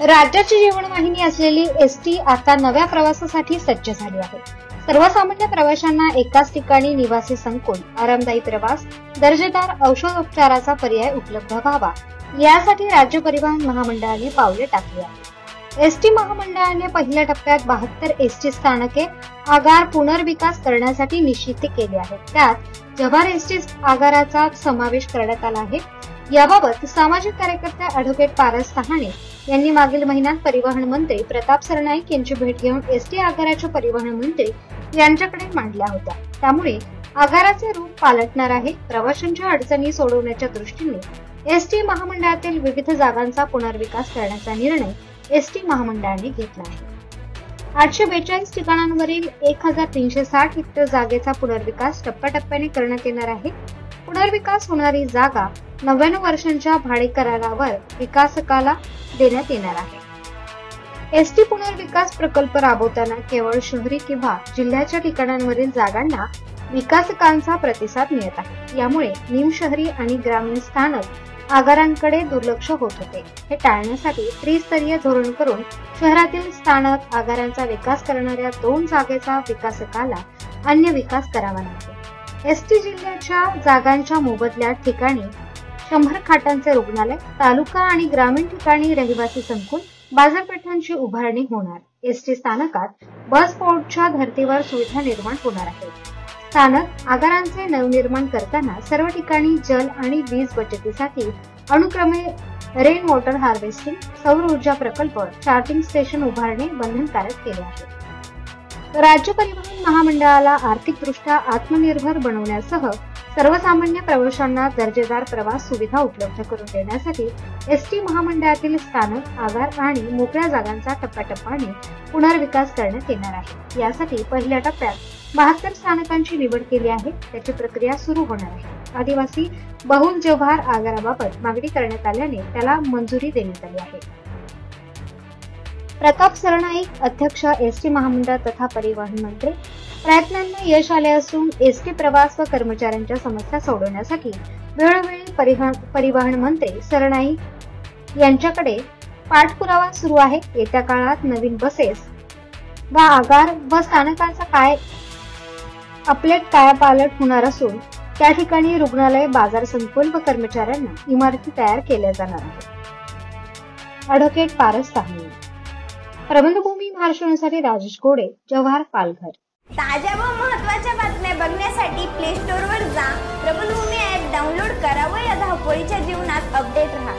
राज्याची जीवनवाहिनी असलेली एसटी आता नव्या प्रवासासाठी सज्ज झाली आहे। सर्वसामान्य प्रवाशांना एकाच ठिकाणी निवासी संकुल, आरामदायी प्रवास, दर्जेदार औषधोपचाराचा पर्याय उपलब्ध व्हावा यासाठी राज्य परिवहन महामंडळाने पावले टाकली आहेत। एसटी महामंडळाने पहिल्या टप्प्यात 72 एसटी स्थानके आगार पुनर्विकास करण्यासाठी निश्चित केले आहेत। त्यात जव्हार एसटी आगाराचा समावेश करण्यात आला आहे। याबाबत सामाजिक कार्यकर्ते ॲडव्होकेट पारस सहाणे यांनी मागील महिन्यात परिवहन मंत्री प्रताप सरनाईक यांची भेट घेऊन एसटी आगाराच्या परिवहन मंत्री यांच्याकडे मांडल्या होत्या। त्यामुळे आगाराचे रूप पालटणार आहे। प्रवाशांच्या अडचणी सोडवण्याच्या दृष्टीने एसटी महामंडळातील विविध जागांचा पुनर्विकास करण्याचा निर्णय एसटी महामंडळाने घेतला आहे। 842 ठिकाणांवरील 1360 हेक्टर जागेचा पुनर्विकास टप्प्याटप्प्याने करण्यात येणार आहे। पुनर्विकास होणारी जागा 99 वर्षांच्या भाडेकरारावर विकासकाला देण्यात येणार आहे। एसटी पुनर्विकास प्रकल्प राबवताना केवळ शहरी किंवा जिल्ह्याच्या ठिकाणांवरील जागांना विकासकांचा प्रतिसाद मिळत आहे। यामुळे निमशहरी आणि ग्रामीण स्थानक आगारांकडे दुर्लक्ष होत होते। हे टाळण्यासाठी त्रिस्तरीय धोरण करून शहरातील स्थानक आगारांचा विकास करणाऱ्या 2 जागेचा विकासकाला अन्य विकास करावा लागतो। एसटी जिल्ह्याच्या जागांच्या मोबदल्या ठिकाणी 100 खाटांचे रुग्णालय, तालुका आणि ग्रामीण ठिकाणी रहिवासी संकुल, बाजारपेठांची उभारणी होणार। एसटी स्थानकात बस पोर्टच्या धर्तीवर सुविधा निर्माण होणार आहे। स्थानक आगारांचे नवनिर्माण करताना सर्व ठिकाणी जल आणि वीज बचतीसाठी अनुक्रमे रेन वॉटर हार्वेस्टिंग, सौर ऊर्जा प्रकल्प, चार्जिंग स्टेशन उभारणे बंधनकारक केले आहे। राज्य परिवहन महामंडळाला आर्थिकदृष्ट्या आत्मनिर्भर बनवण्यासह सर्वसामान्य प्रवाशांना दर्जेदार प्रवास सुविधा उपलब्ध करून देण्यासाठी एसटी महामंडळातील स्थानक, आगार आणि मोकळ्या जागांचा टप्प्याटप्प्याने पुनर्विकास करण्यात येणार आहे। यासाठी पहिल्या टप्प्यात 72 स्थानकांची निवड केली आहे। त्याची प्रक्रिया सुरू होणार आहे। आदिवासी बहुल जव्हार आगाराबाबत मागणी करण्यात आल्याने त्याला मंजुरी देण्यात आली आहे। प्रताप सरनाईक, अध्यक्ष एसटी महामंडळ तथा परिवहन मंत्री, प्रयत्नांना यश आले असून एसटी प्रवास व कर्मचाऱ्यांच्या समस्या सोडवण्यासाठी वेळोवेळी परिवहन मंत्री सरनाईक यांच्याकडे पाठपुरावा सुरू आहे। येत्या काळात नवीन बसेस व आगार व स्थानकांचा कायापालट होणार असून त्या ठिकाणी रुग्णालय, बाजार संकुल व कर्मचाऱ्यांना इमारती तयार केल्या जाणार आहेत। ॲडव्होकेट पारस सहाणे, प्रबंधभूमी महाराष्ट्रासाठी राजेश गोडे, जव्हार, पालघर। ताज्या व महत्त्वाच्या बातम्या बघण्यासाठी प्ले स्टोअरवर जा, प्रबंधभूमी ॲप डाउनलोड करा व या धावपळीच्या जीवनात अपडेट रहा।